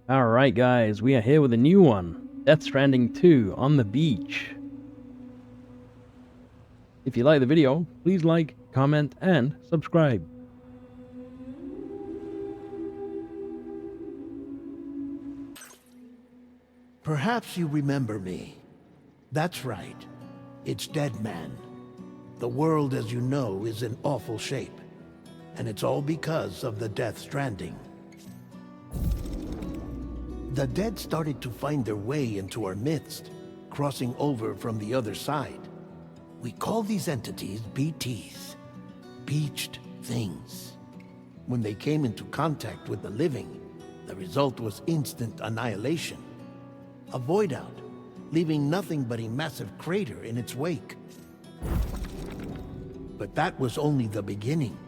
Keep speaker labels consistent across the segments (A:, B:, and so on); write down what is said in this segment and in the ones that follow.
A: Alright guys, we are here with a new one, Death Stranding 2 on the beach. If you like the video, please like, comment, and subscribe.
B: Perhaps you remember me. That's right. It's Deadman. The world, as you know, is in awful shape. And it's all because of the Death Stranding. The dead started to find their way into our midst, crossing over from the other side. We call these entities BTs, Beached Things. When they came into contact with the living, the result was instant annihilation. A void out, leaving nothing but a massive crater in its wake. But that was only the beginning.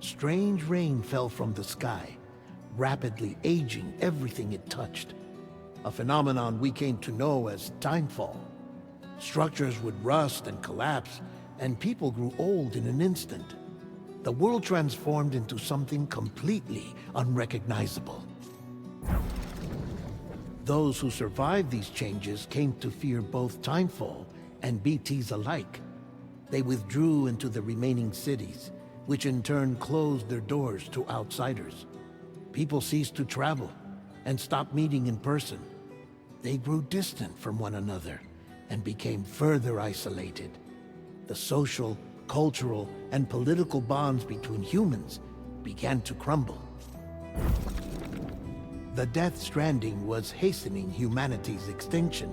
B: Strange rain fell from the sky, rapidly aging everything it touched. A phenomenon we came to know as timefall. Structures would rust and collapse, and people grew old in an instant. The world transformed into something completely unrecognizable. Those who survived these changes came to fear both timefall and BTs alike. They withdrew into the remaining cities, which in turn closed their doors to outsiders. People ceased to travel and stopped meeting in person. They grew distant from one another and became further isolated. The social, cultural, and political bonds between humans began to crumble. The Death Stranding was hastening humanity's extinction.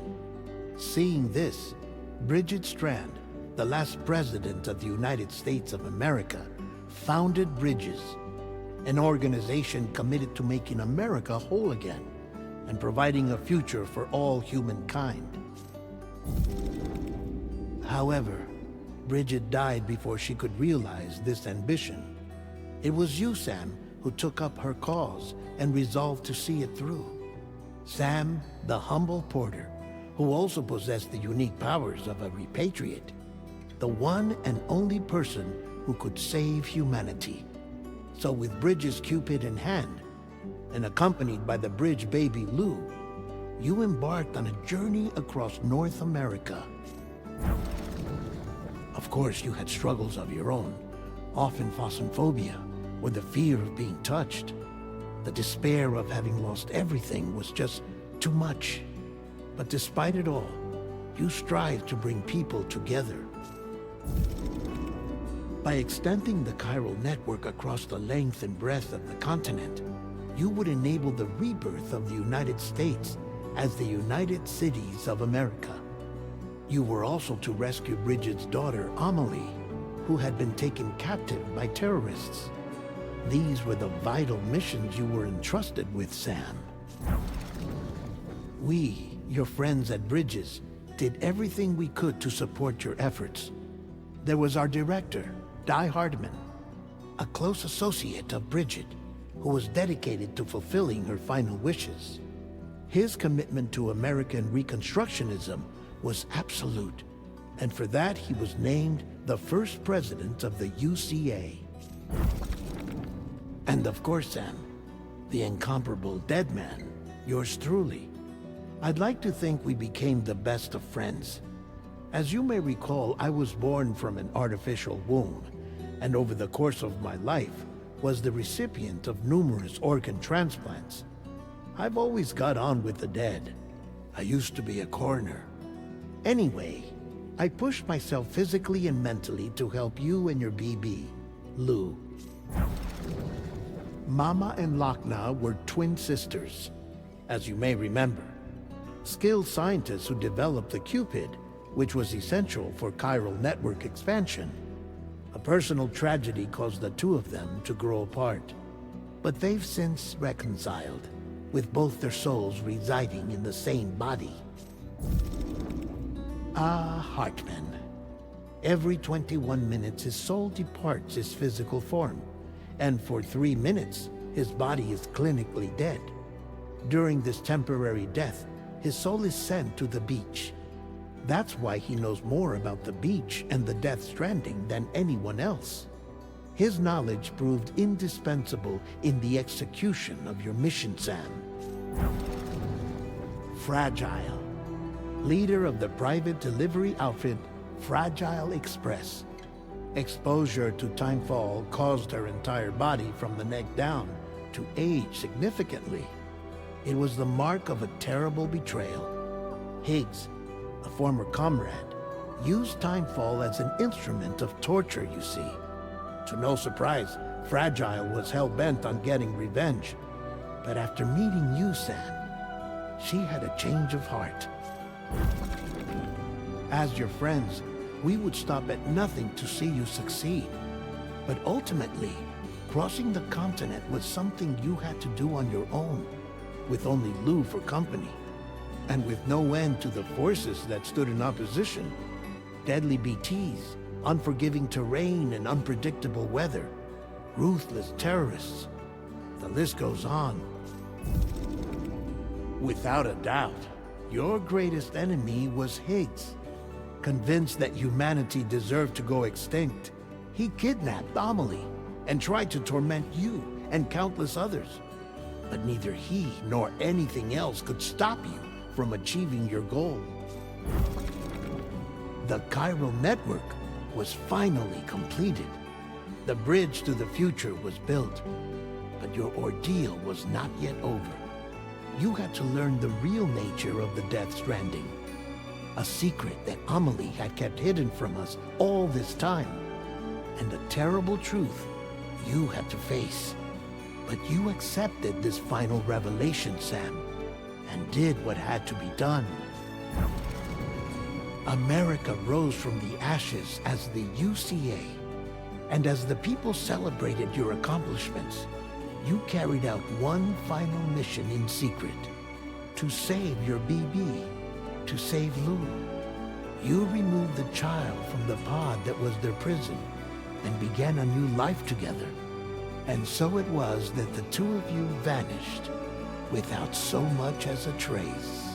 B: Seeing this, Bridget Strand, the last president of the United States of America, founded Bridges, an organization committed to making America whole again and providing a future for all humankind. However, Bridget died before she could realize this ambition. It was you, Sam, who took up her cause and resolved to see it through. Sam, the humble porter, who also possessed the unique powers of a repatriate, the one and only person who could save humanity. So with Bridges' Cupid in hand, and accompanied by the bridge baby Lou, you embarked on a journey across North America. Of course, you had struggles of your own, often phasmophobia, or the fear of being touched. The despair of having lost everything was just too much. But despite it all, you strived to bring people together. By extending the chiral network across the length and breadth of the continent, you would enable the rebirth of the United States as the United Cities of America. You were also to rescue Bridget's daughter, Amelie, who had been taken captive by terrorists. These were the vital missions you were entrusted with, Sam. We, your friends at Bridges, did everything we could to support your efforts. There was our director, Heartman, a close associate of Bridget, who was dedicated to fulfilling her final wishes. His commitment to American Reconstructionism was absolute, and for that he was named the first president of the UCA. And of course, Sam, the incomparable Deadman, yours truly. I'd like to think we became the best of friends. As you may recall, I was born from an artificial womb, and over the course of my life was the recipient of numerous organ transplants. I've always got on with the dead. I used to be a coroner. Anyway, I pushed myself physically and mentally to help you and your BB, Lou. Mama and Lakna were twin sisters, as you may remember. Skilled scientists who developed the Cupid, which was essential for chiral network expansion. A personal tragedy caused the two of them to grow apart. But they've since reconciled, with both their souls residing in the same body. Heartman. Every 21 minutes his soul departs his physical form, and for 3 minutes his body is clinically dead. During this temporary death, his soul is sent to the beach. That's why he knows more about the beach and the Death Stranding than anyone else. His knowledge proved indispensable in the execution of your mission, Sam. Fragile, leader of the private delivery outfit Fragile Express. Exposure to timefall caused her entire body from the neck down to age significantly. It was the mark of a terrible betrayal. Higgs, a former comrade, used timefall as an instrument of torture, you see. To no surprise, Fragile was hell-bent on getting revenge. But after meeting you, Sam, she had a change of heart. As your friends, we would stop at nothing to see you succeed. But ultimately, crossing the continent was something you had to do on your own, with only Lou for company, and with no end to the forces that stood in opposition. Deadly BTs, unforgiving terrain and unpredictable weather, ruthless terrorists. The list goes on. Without a doubt, your greatest enemy was Higgs. Convinced that humanity deserved to go extinct, he kidnapped Amelie and tried to torment you and countless others. But neither he nor anything else could stop you from achieving your goal. The chiral network was finally completed. The bridge to the future was built. But your ordeal was not yet over. You had to learn the real nature of the Death Stranding. A secret that Amelie had kept hidden from us all this time. And a terrible truth you had to face. But you accepted this final revelation, Sam, and did what had to be done. America rose from the ashes as the UCA. And as the people celebrated your accomplishments, you carried out one final mission in secret. To save your BB. To save Lou. You removed the child from the pod that was their prison and began a new life together. And so it was that the two of you vanished without so much as a trace.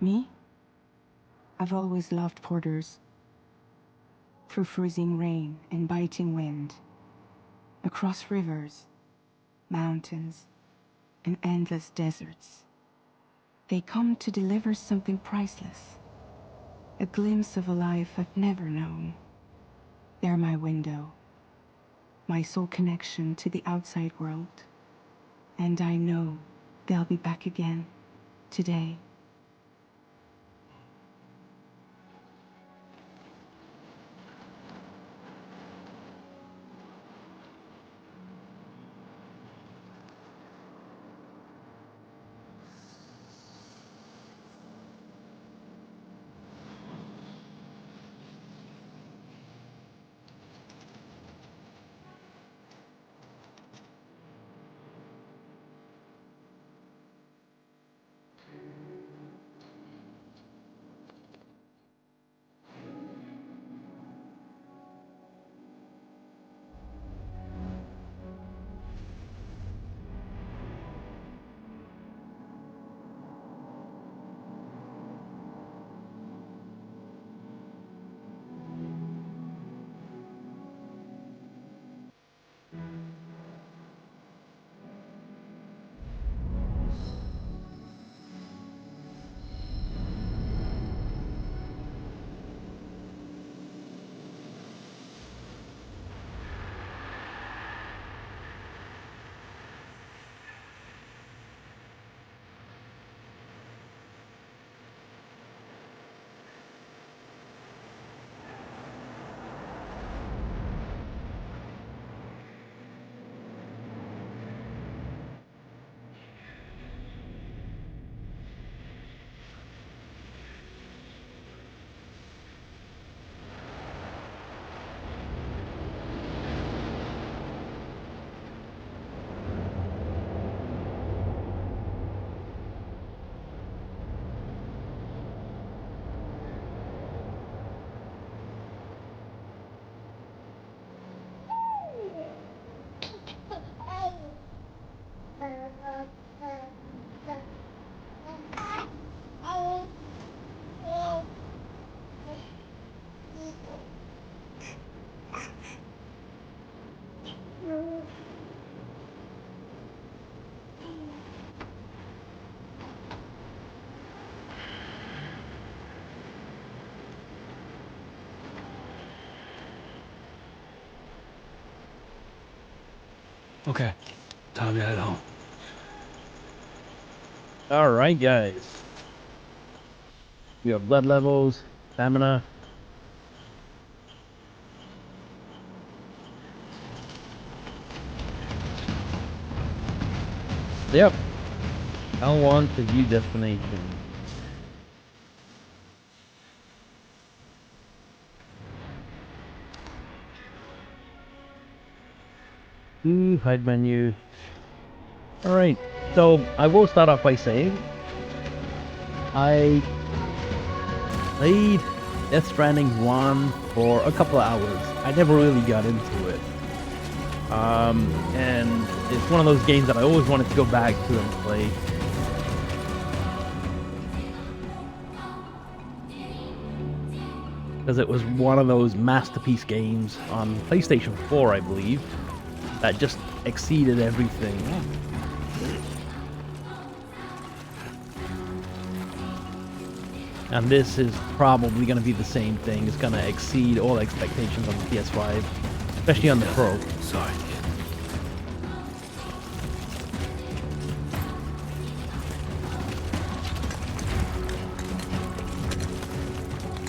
C: Me? I've always loved porters. Through freezing rain and biting wind, across rivers, mountains, and endless deserts. They come to deliver something priceless, a glimpse of a life I've never known. They're my window, my sole connection to the outside world. And I know they'll be back again, today.
D: Okay, time to head home.
A: Alright, guys. We have blood levels, stamina. Yep. L1 to view destination. Ooh, hide menu. Alright, so I will start off by saying I played Death Stranding 1 for a couple of hours. I never really got into it. And it's one of those games that I always wanted to go back to and play. Because it was one of those masterpiece games on PlayStation 4, I believe, that just exceeded everything. And this is probably going to be the same thing. It's going to exceed all expectations on the PS5, especially on the Pro.
D: Sorry, kid.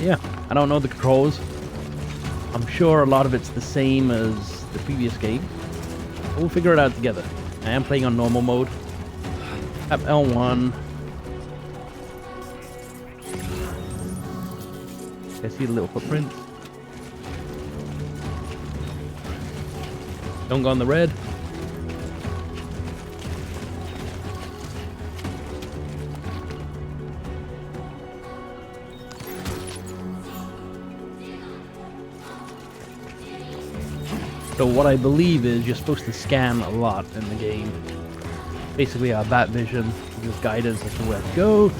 A: Yeah, I don't know the controls. I'm sure a lot of it's the same as the previous game. We'll figure it out together. I am playing on normal mode. Tap L1. I see the little footprint. Don't go on the red. So what I believe is you're supposed to scan a lot in the game. Basically our bat vision gives guidance as to where to go,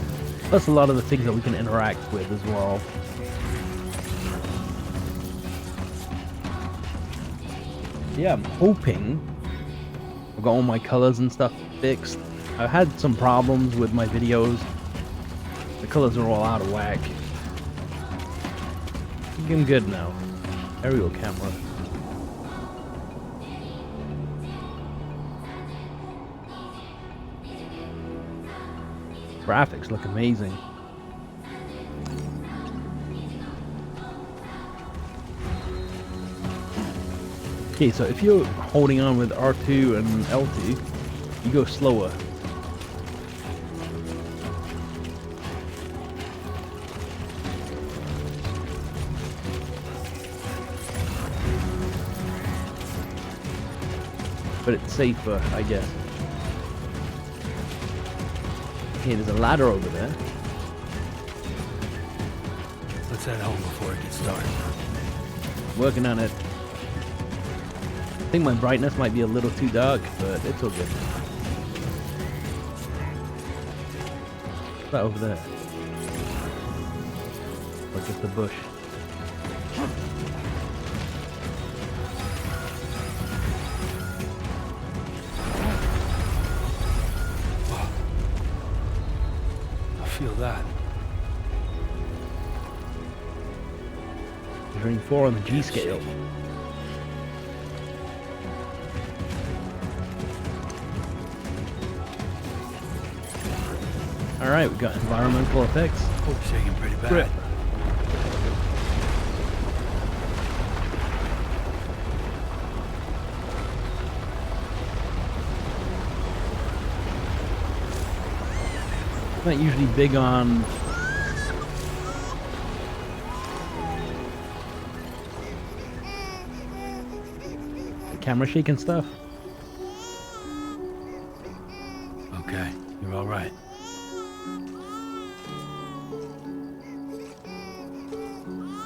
A: plus a lot of the things that we can interact with as well. Yeah, I'm hoping I've got all my colors and stuff fixed. I've had some problems with my videos. The colors are all out of whack. I think I'm good now. Aerial camera. Graphics look amazing. Okay, so if you're holding on with R2 and L2, you go slower. But it's safer, I guess. Okay, there's a ladder over there.
D: Let's head home before it gets dark.
A: Working on it. I think my brightness might be a little too dark, but it's all good. What's that over there? Or just a bush?
D: I feel that.
A: Measuring 4 on the G scale. Alright, we got environmental effects.
D: Oh, shaking pretty bad.
A: Grip. I'm not usually big on the camera shake and stuff.
D: Okay, you're all right.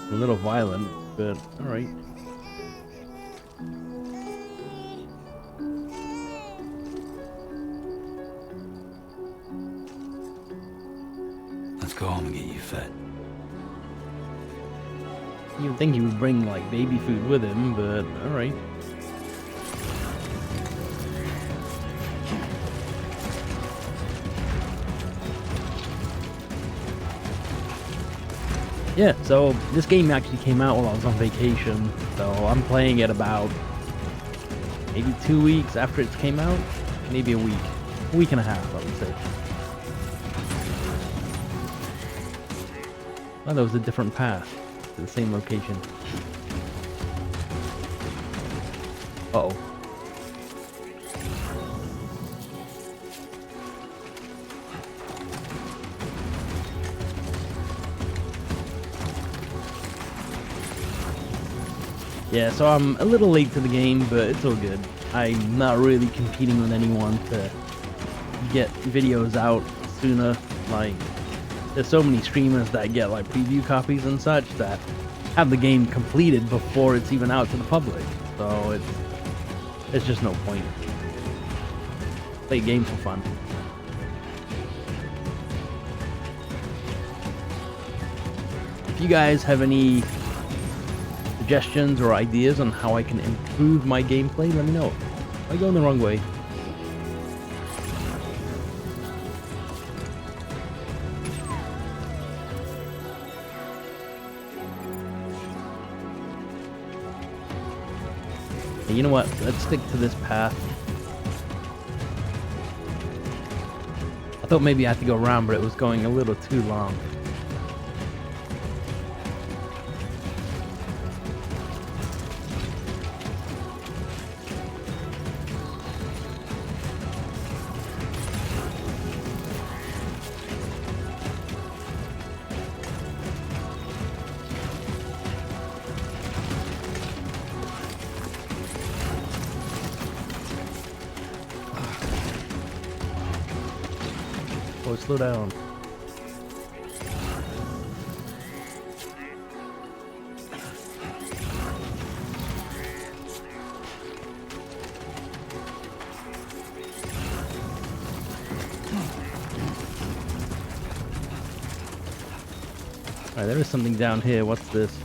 A: A little violent, but alright.
D: Let's go home and get you fed.
A: You'd think he would bring like baby food with him, but alright. Yeah, so this game actually came out while I was on vacation, so I'm playing it about maybe 2 weeks after it came out, maybe a week and a half, I would say. Well, that was a different path to the same location. Uh-oh. Yeah, so I'm a little late to the game, but it's all good. I'm not really competing with anyone to get videos out sooner. Like, there's so many streamers that get like preview copies and such that have the game completed before it's even out to the public. So it's just no point. Play games for fun. If you guys have any suggestions or ideas on how I can improve my gameplay, let me know. Am I going the wrong way? Hey, you know what? Let's stick to this path. I thought maybe I had to go around, but it was going a little too long. Oh, slow down. Alright, there is something down here. What's this?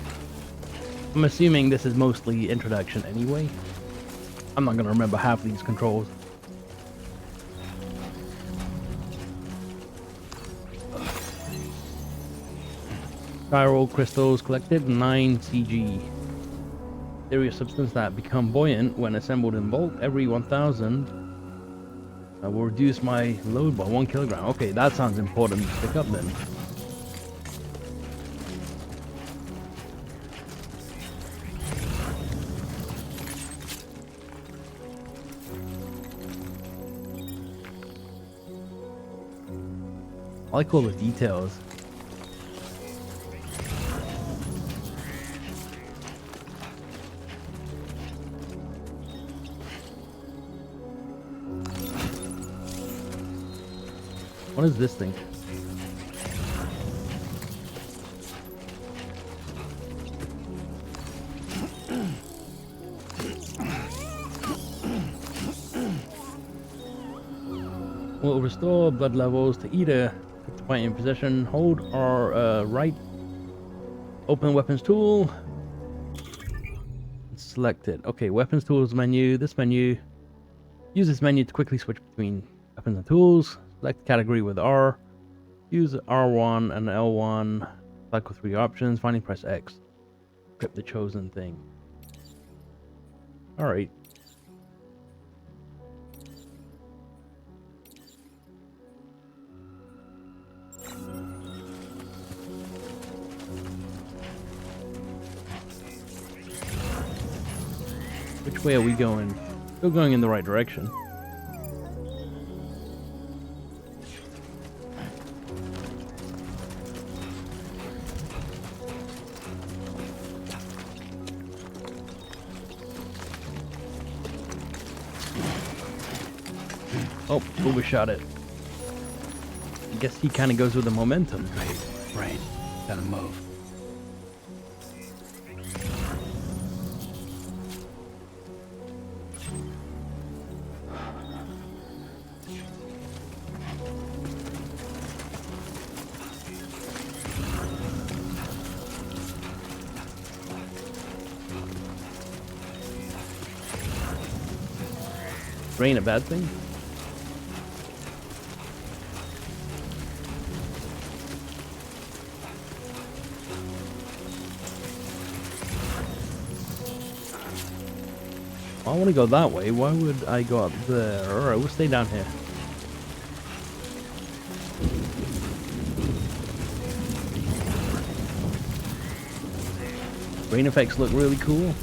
A: I'm assuming this is mostly introduction anyway. I'm not gonna remember half these controls. Spiral crystals collected, 9 CG. Serious substance that become buoyant when assembled in bulk. Every 1,000 will reduce my load by 1 kilogram. Okay, that sounds important to pick up then. I like all the details. What is this thing? Will restore blood levels to either the point in position, hold or right. Open weapons tool. Select it. Okay, weapons tools menu. This menu. Use this menu to quickly switch between weapons and tools. Select category with R. Use R1 and L1. Cycle through your options. Finally press X. Equip the chosen thing. Alright. Which way are we going? Still going in the right direction. Oh, overshot it. I guess he kind of goes with the momentum.
D: Rain, gotta move.
A: Rain a bad thing? I want to go that way. Why would I go up there? Alright, we'll stay down here. Rain effects look really cool.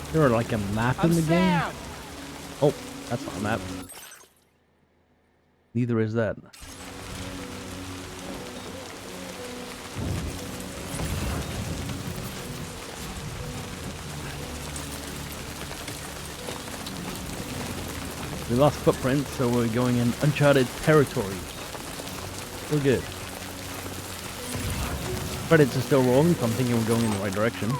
A: Is there like a map in the game? Oh, that's not a map. Neither is that. We lost footprints, so we're going in uncharted territory. We're good. Credits are still rolling, so I'm thinking we're going in the right direction.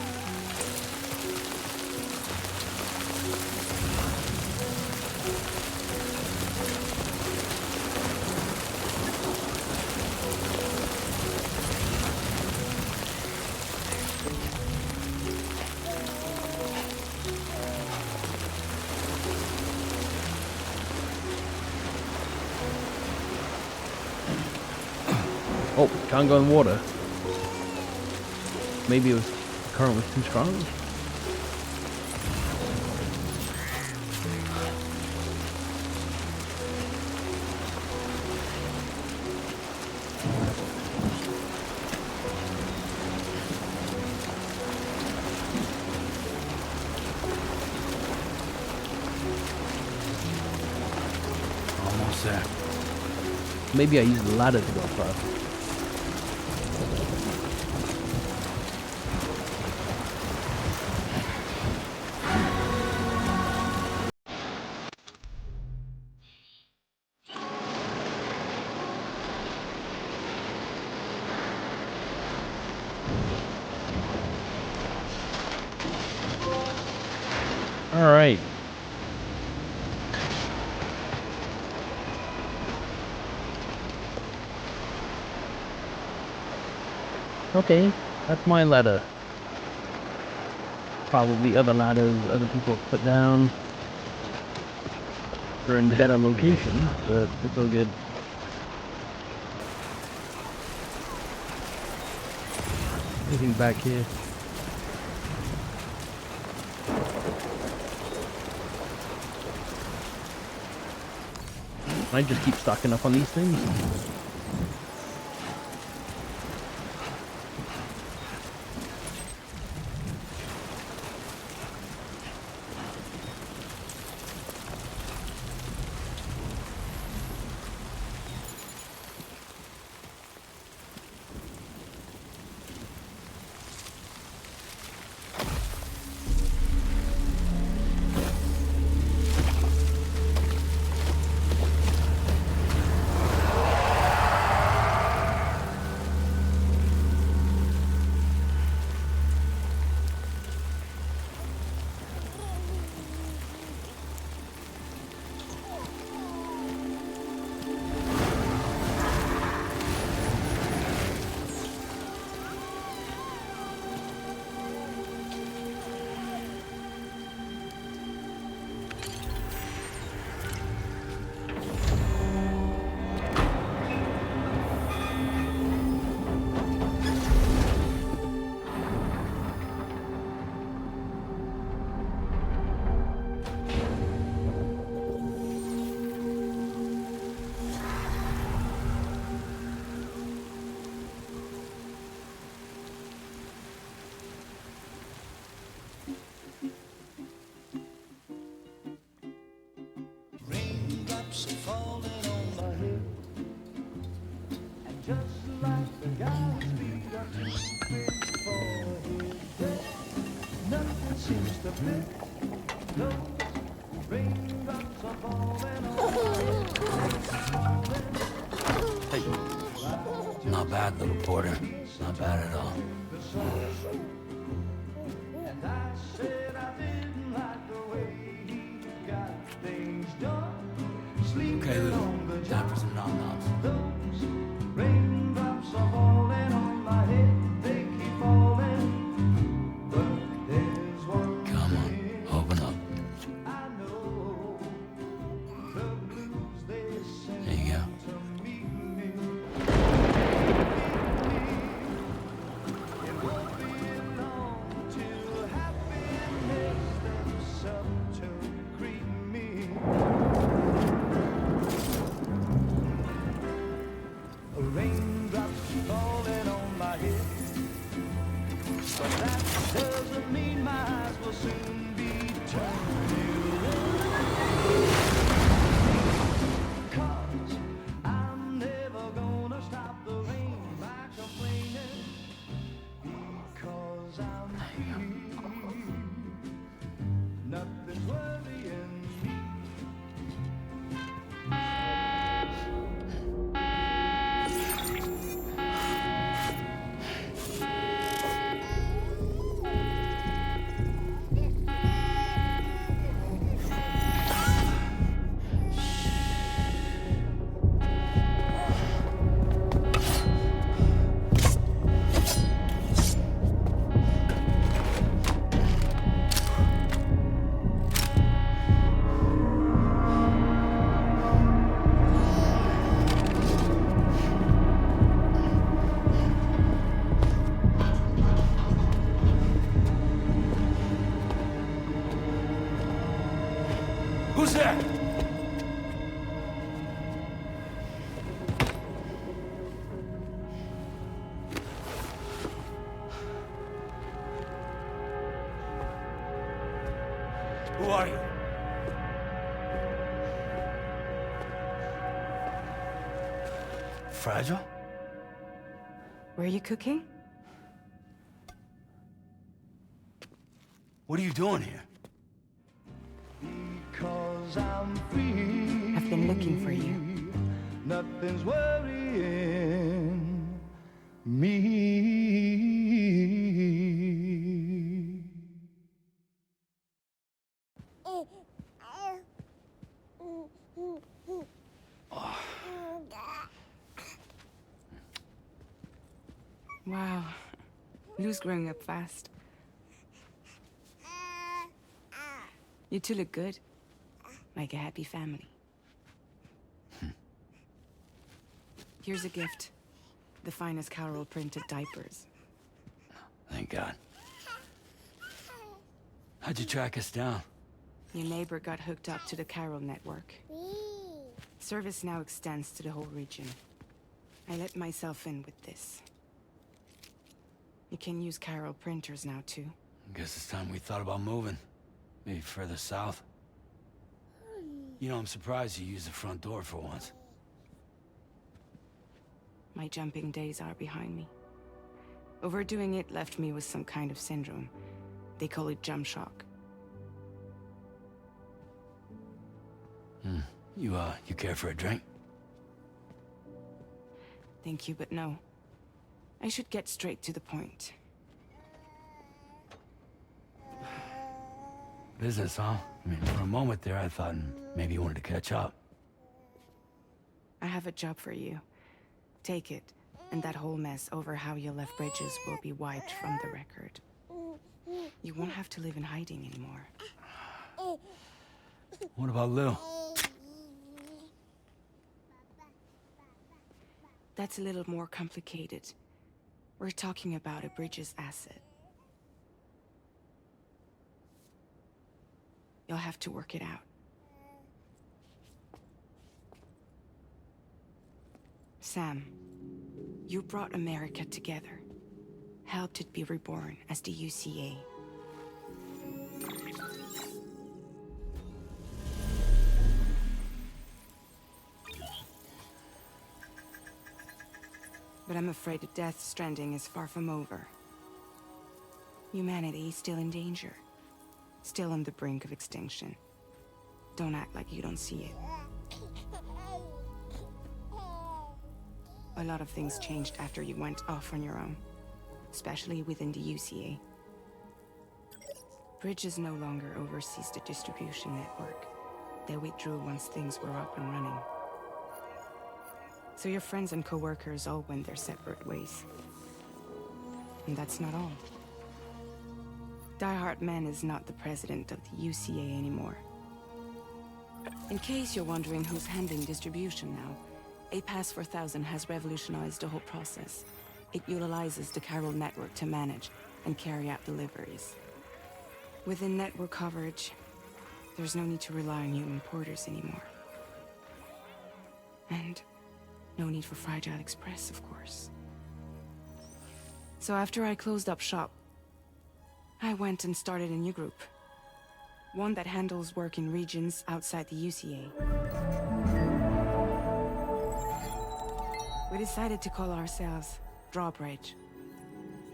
A: Oh, can't go in water. Maybe it was the current was too strong.
D: Almost there.
A: Maybe I used the ladder to go fast. All right. Okay, that's my ladder. Probably other ladders other people have put down. They're in better locations, but it's all good. Anything back here? Can I just keep stocking up on these things?
D: Hey. Not bad, little porter. Not bad at all. Okay, Lou. Time for some nom-noms.
E: Raindrops are falling on my head, they keep falling. But there's
D: Who's there? Who are you? Fragile?
C: Were you cooking?
D: What are you doing here?
E: Because I'm free.
C: I've been looking for you.
E: Nothing's worrying me.
C: Wow. Lou's growing up fast. You two look good. Like a happy family. Here's a gift. The finest Carol printed diapers.
D: Thank God. How'd you track us down?
C: Your neighbor got hooked up to the Carol network. Service now extends to the whole region. I let myself in with this. You can use Carol printers now too.
D: Guess it's time we thought about moving. Maybe further south. You know, I'm surprised you used the front door for once.
C: My jumping days are behind me. Overdoing it left me with some kind of syndrome. They call it jump shock.
D: You care for a drink?
C: Thank you, but no. I should get straight to the point.
D: Business, huh? I mean, for a moment there, I thought maybe you wanted to catch up.
C: I have a job for you. Take it, and that whole mess over how you left bridges will be wiped from the record. You won't have to live in hiding anymore.
D: What about Lou?
C: That's a little more complicated. We're talking about a bridges asset. You'll have to work it out. Sam, you brought America together. Helped it be reborn as the UCA. But I'm afraid the Death Stranding is far from over. Humanity is still in danger. Still on the brink of extinction. Don't act like you don't see it. A lot of things changed after you went off on your own. Especially within the UCA. Bridges no longer oversees the distribution network. They withdrew once things were up and running. So your friends and co-workers all went their separate ways. And that's not all. Heartman is not the president of the UCA anymore. In case you're wondering who's handling distribution now, A Pass 4000 has revolutionized the whole process. It utilizes the Carol network to manage and carry out deliveries. Within network coverage, there's no need to rely on human porters anymore. And no need for Fragile Express, of course. So after I closed up shop, I went and started a new group. One that handles work in regions outside the UCA. We decided to call ourselves Drawbridge.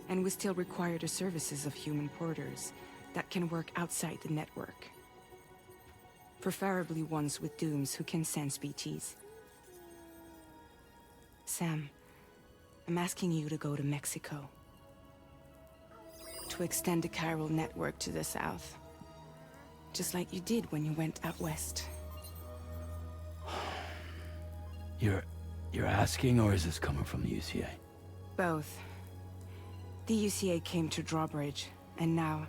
C: And we still require the services of human porters that can work outside the network. Preferably ones with dooms who can sense BTs. Sam, I'm asking you to go to Mexico. To extend the Carol network to the south. Just like you did when you went out west.
D: You're asking, or is this coming from the UCA?
C: Both. The UCA came to Drawbridge, and now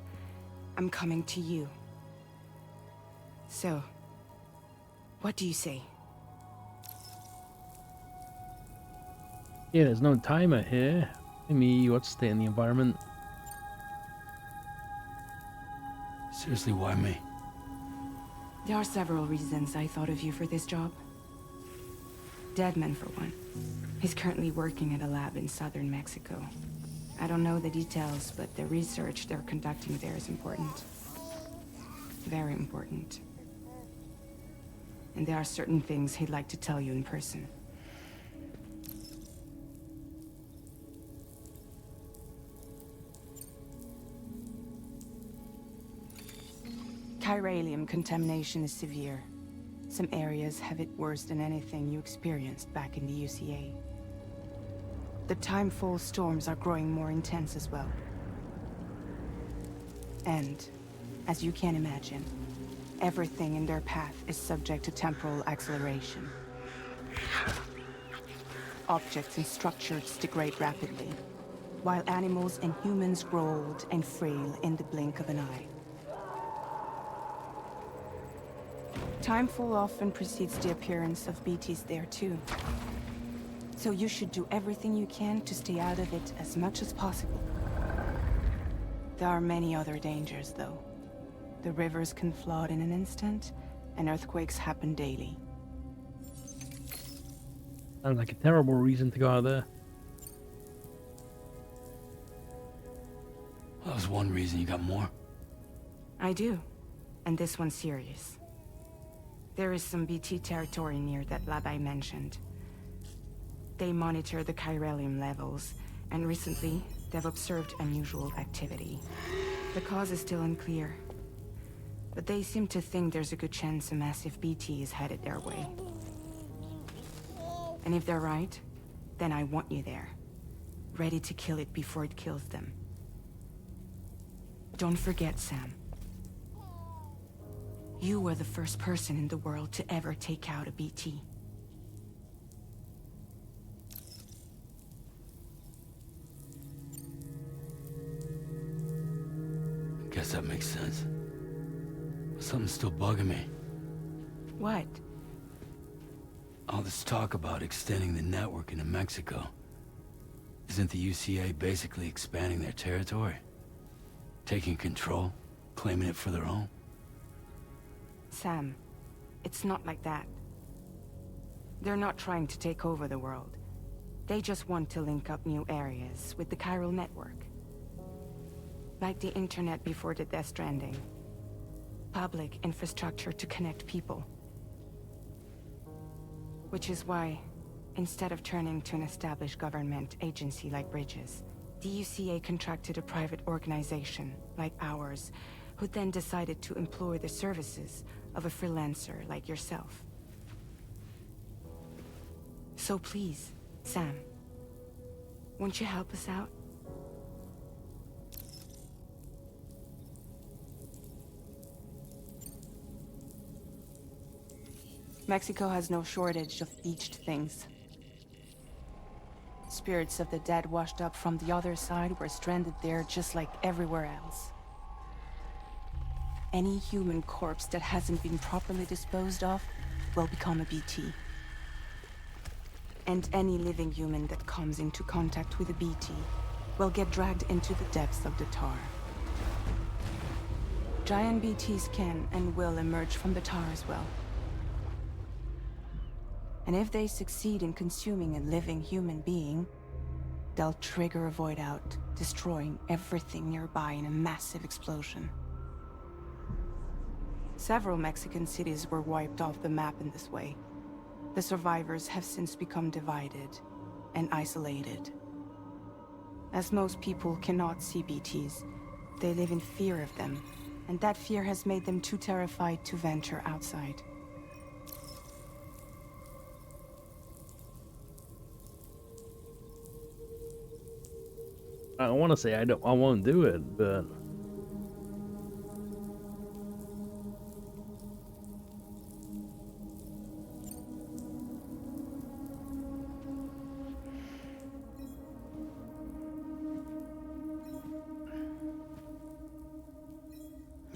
C: I'm coming to you. So, what do you say?
A: Yeah, there's no timer here. Me, what's the in the environment?
D: Seriously, why me?
C: There are several reasons I thought of you for this job. Deadman, for one. He's currently working at a lab in southern Mexico. I don't know the details, but the research they're conducting there is important. Very important. And there are certain things he'd like to tell you in person. Chiralium contamination is severe. Some areas have it worse than anything you experienced back in the UCA. The timefall storms are growing more intense as well. And, as you can imagine, everything in their path is subject to temporal acceleration. Objects and structures degrade rapidly, while animals and humans grow old and frail in the blink of an eye. Timefall often precedes the appearance of BTs there too. So you should do everything you can to stay out of it as much as possible. There are many other dangers, though. The rivers can flood in an instant, and earthquakes happen daily.
A: Sounds like a terrible reason to go out there.
D: Well, that was one reason. You got more?
C: I do, and this one's serious. There is some BT territory near that lab I mentioned. They monitor the chiralium levels, and recently, they've observed unusual activity. The cause is still unclear, but they seem to think there's a good chance a massive BT is headed their way. And if they're right, then I want you there, ready to kill it before it kills them. Don't forget, Sam. You were the first person in the world to ever take out a BT.
D: Guess that makes sense. But something's still bugging me.
C: What?
D: All this talk about extending the network into Mexico. Isn't the UCA basically expanding their territory? Taking control, claiming it for their own?
C: Sam, it's not like that. They're not trying to take over the world. They just want to link up new areas with the chiral network. Like the internet before the Death Stranding. Public infrastructure to connect people. Which is why, instead of turning to an established government agency like Bridges, the UCA contracted a private organization, like ours, who then decided to employ the services of a freelancer like yourself. So please, Sam, won't you help us out? Mexico has no shortage of beached things. Spirits of the dead washed up from the other side were stranded there just like everywhere else. Any human corpse that hasn't been properly disposed of will become a BT. And any living human that comes into contact with a BT will get dragged into the depths of the tar. Giant BTs can and will emerge from the tar as well. And if they succeed in consuming a living human being, they'll trigger a void out, destroying everything nearby in a massive explosion. Several Mexican cities were wiped off the map in this way. The survivors have since become divided and isolated. As most people cannot see BTs, they live in fear of them, and that fear has made them too terrified to venture outside.
A: I want to say I won't do it, but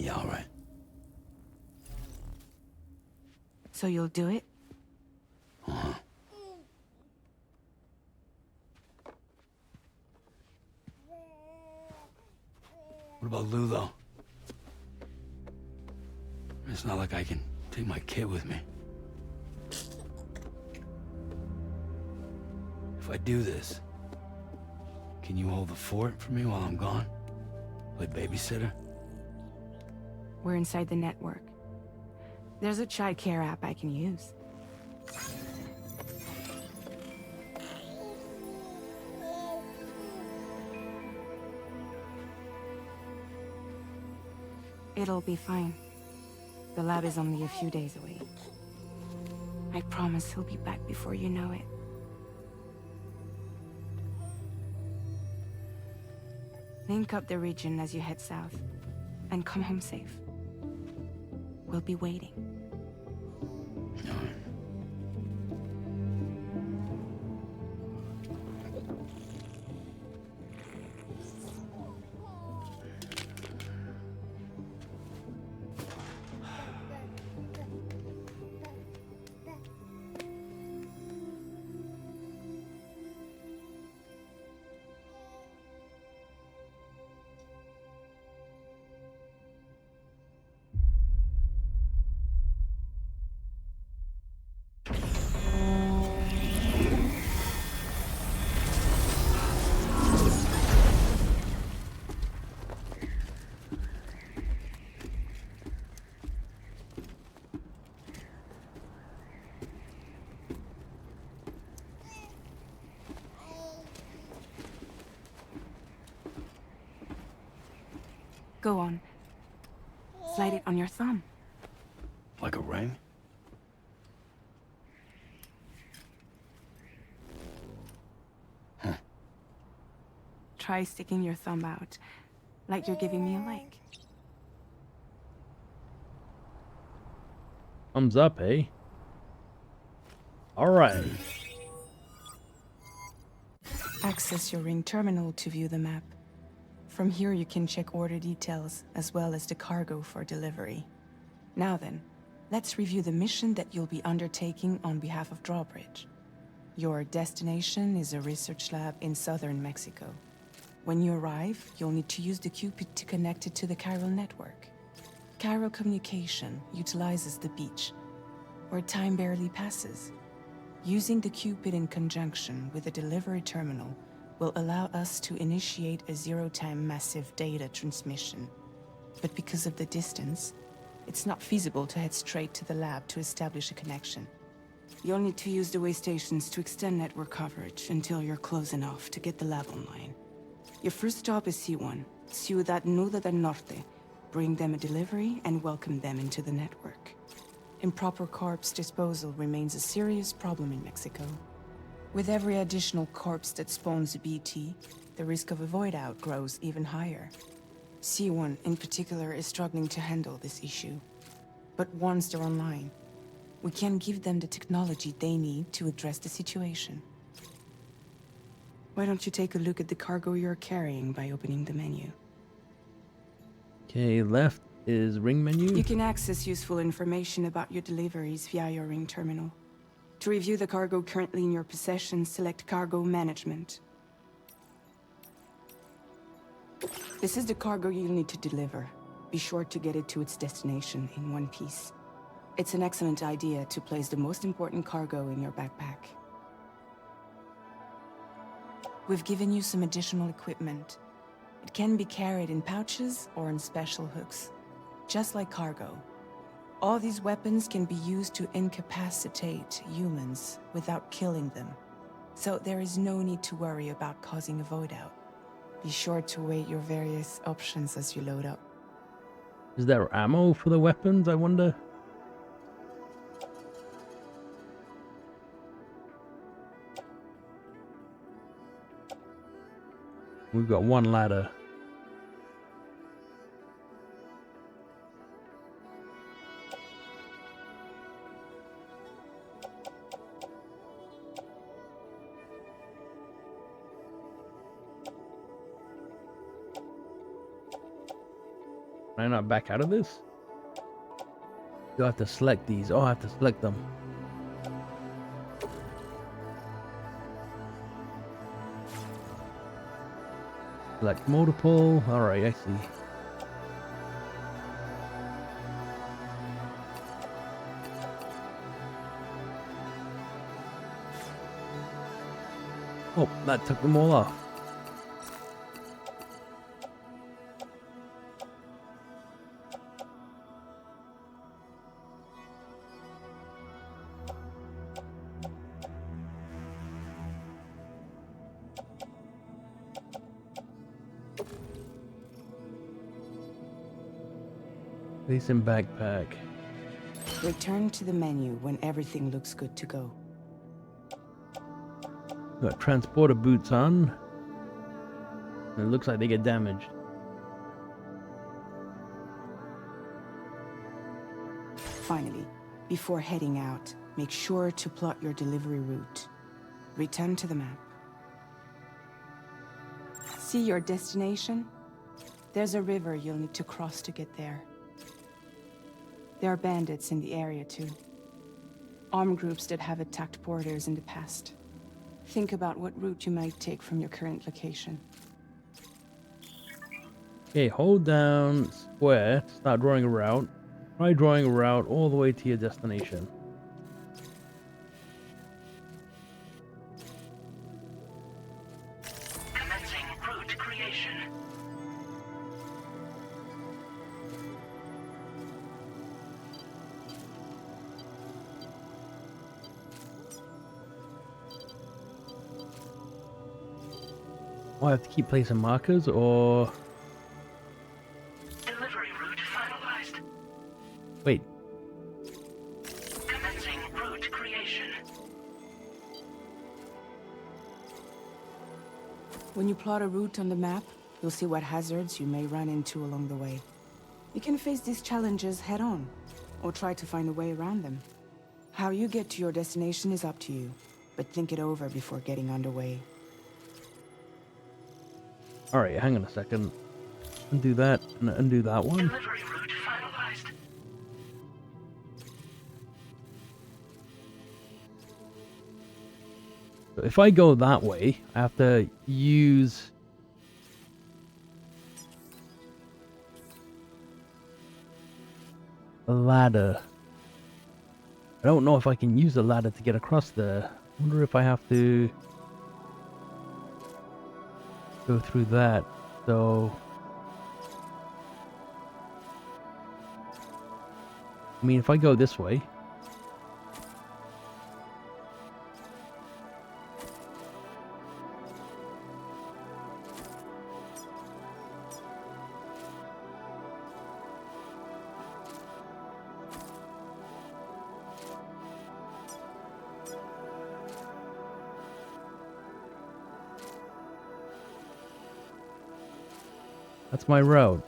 D: Yeah, all right.
C: So you'll do it?
D: Uh-huh. What about Lou, though? It's not like I can Take my kit with me. If I do this, can you hold the fort for me while I'm gone? Play babysitter?
C: We're inside the network. There's a child care app I can use. It'll be fine. The lab is only a few days away. I promise he'll be back before you know it. Link up the region as you head south, and come home safe. We'll be waiting. Go on. Slide it on your thumb.
D: Like a ring? Huh.
C: Try sticking your thumb out, like you're giving me a like.
A: Thumbs up, eh? Alright.
C: Access your ring terminal to view the map. From here you can check order details, as well as the cargo for delivery. Now then, let's review the mission that you'll be undertaking on behalf of Drawbridge. Your destination is a research lab in southern Mexico. When you arrive, you'll need to use the Cupid to connect it to the chiral network. Chiral communication utilizes the beach, where time barely passes. Using the Cupid in conjunction with the delivery terminal will allow us to initiate a zero-time massive data transmission. But because of the distance, it's not feasible to head straight to the lab to establish a connection. You'll need to use the way stations to extend network coverage until you're close enough to get the lab online. Your first stop is C1, Ciudad Nuda del Norte. Bring them a delivery and welcome them into the network. Improper corpse disposal remains a serious problem in Mexico. With every additional corpse that spawns a BT, the risk of a void out grows even higher. C1 in particular is struggling to handle this issue. But once they're online, we can give them the technology they need to address the situation. Why don't you take a look at the cargo you're carrying by opening the menu?
A: Okay, left is ring menu.
C: You can access useful information about your deliveries via your ring terminal. To review the cargo currently in your possession, select Cargo Management. This is the cargo you'll need to deliver. Be sure to get it to its destination in one piece. It's an excellent idea to place the most important cargo in your backpack. We've given you some additional equipment. It can be carried in pouches or in special hooks, just like cargo. All these weapons can be used to incapacitate humans without killing them. So there is no need to worry about causing a void out. Be sure to weigh your various options as you load up.
A: Is there ammo for the weapons, I wonder? We've got one ladder. Can I not back out of this? You'll have to select these. Oh, I have to select them. Select multiple. Alright, I see. Oh, that took them all off. Decent backpack.
C: Return to the menu when everything looks good to go.
A: Got transporter boots on. And it looks like they get damaged.
C: Finally, before heading out, make sure to plot your delivery route. Return to the map. See your destination? There's a river you'll need to cross to get there. There are bandits in the area too. Armed groups that have attacked porters in the past. Think about what route you might take from your current location.
A: Okay, hold down square to start drawing a route. Try drawing a route all the way to your destination.
F: Commencing route creation.
A: Oh, I have to keep placing markers, or...
F: Delivery route finalized.
A: Wait.
F: Commencing route creation.
C: When you plot a route on the map, you'll see what hazards you may run into along the way. You can face these challenges head-on, or try to find a way around them. How you get to your destination is up to you, but think it over before getting underway.
A: Alright, hang on a second. Undo that, and undo that one.
F: Delivery route finalized.
A: So if I go that way, I have to use... a ladder. I don't know if I can use a ladder to get across there. I wonder if I have to... go through that, so... I mean, if I go this way... That's my route.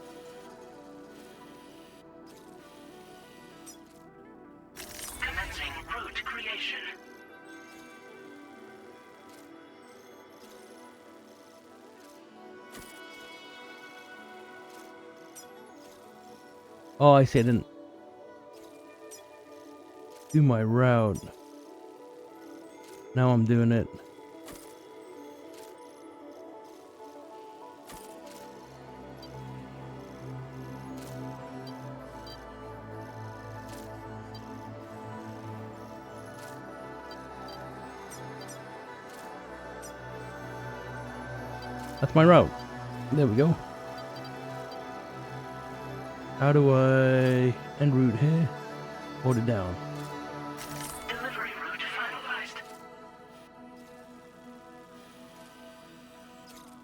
F: Commencing route creation.
A: Oh, I see, I didn't do my route. Now I'm doing it. That's my route. There we go. How do I end route here? Hold it down.
F: Delivery route finalized.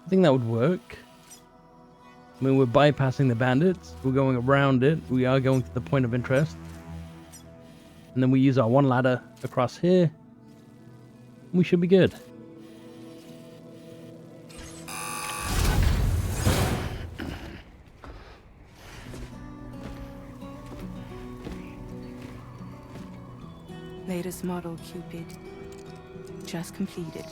A: I think that would work. I mean, we're bypassing the bandits. We're going around it. We are going to the point of interest. And then we use our one ladder across here. We should be good.
C: Latest model Cupid. Just completed.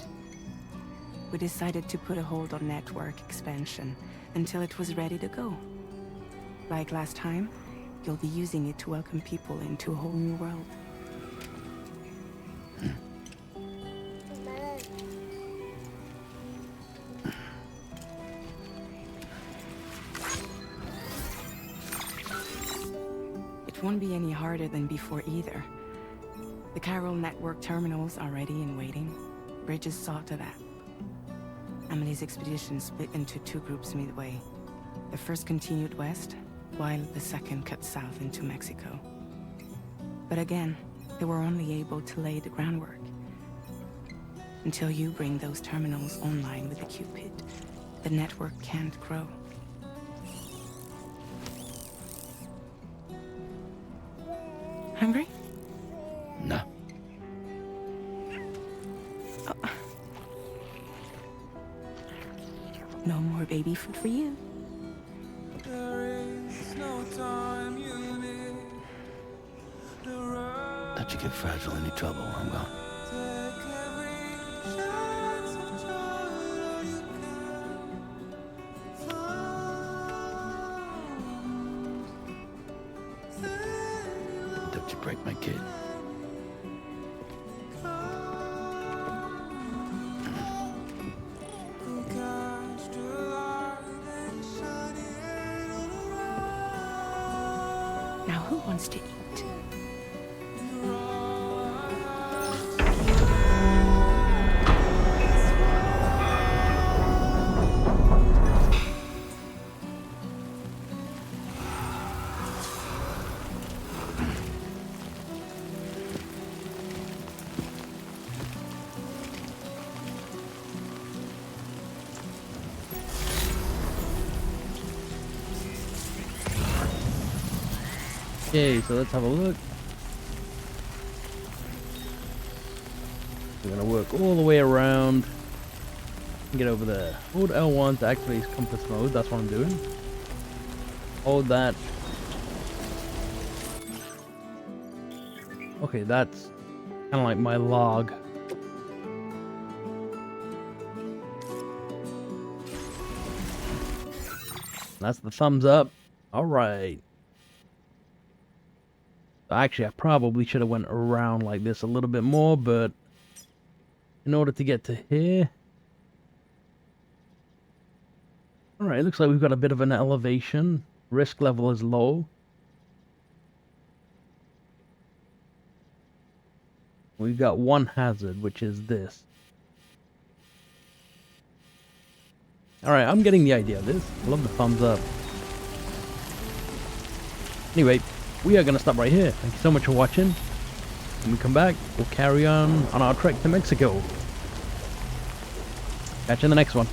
C: We decided to put a hold on network expansion until it was ready to go. Like last time, you'll be using it to welcome people into a whole new world. It won't be any harder than before either. The Chiral network terminals are ready and waiting. Bridges saw to that. Emily's expedition split into two groups midway. The first continued west, while the second cut south into Mexico. But again, they were only able to lay the groundwork. Until you bring those terminals online with the Cupid, the network can't grow. Hungry?
D: No.
C: No more baby food for you.
D: Let you get fragile any trouble while I'm gone. Don't you break my kid.
C: Now who wants to eat?
A: Okay, so let's have a look. We're gonna work all the way around and get over there. Hold L1 to activate compass mode. That's what I'm doing. Hold that. Okay, that's kind of like my log. That's the thumbs up. All right. Actually, I probably should have went around like this a little bit more, but in order to get to here... Alright, looks like we've got a bit of an elevation. Risk level is low. We've got one hazard, which is this. Alright, I'm getting the idea of this. I love the thumbs up. Anyway, we are going to stop right here. Thank you so much for watching. When we come back, we'll carry on our trek to Mexico. Catch you in the next one.